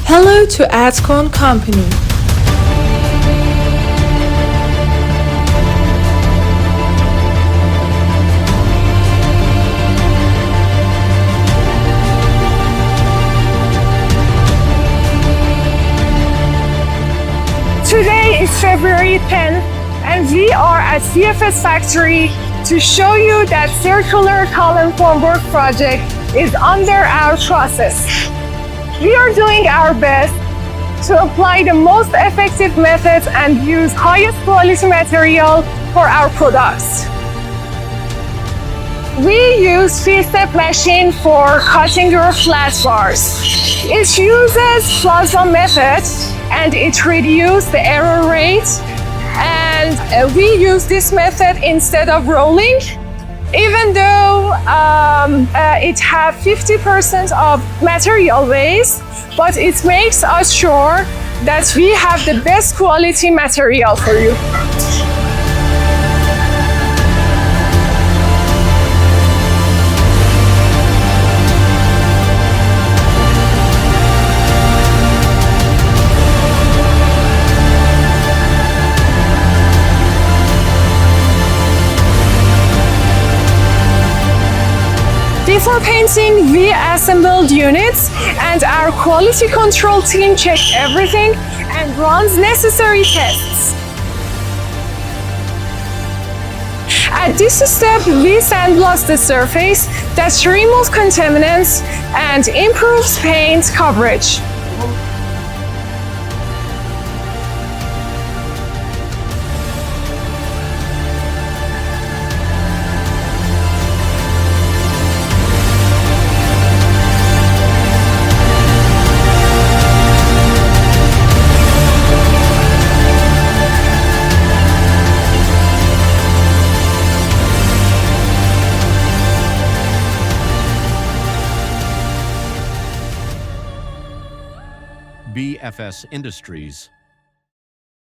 Hello to Adcon Company. Today is February 10th and we are at BFS Factory to show you that circular column formwork project is under our process. We are doing our best to apply the most effective methods and use highest quality material for our products. We use three-step machine for cutting your flat bars. It uses plasma method and it reduces the error rate. And we use this method instead of rolling, even though it has 50% of material waste, but it makes us sure that we have the best quality material for you. Before painting, we assembled units and our quality control team checks everything and runs necessary tests. At this step, we sandblast the surface that removes contaminants and improves paint coverage. BFS Industries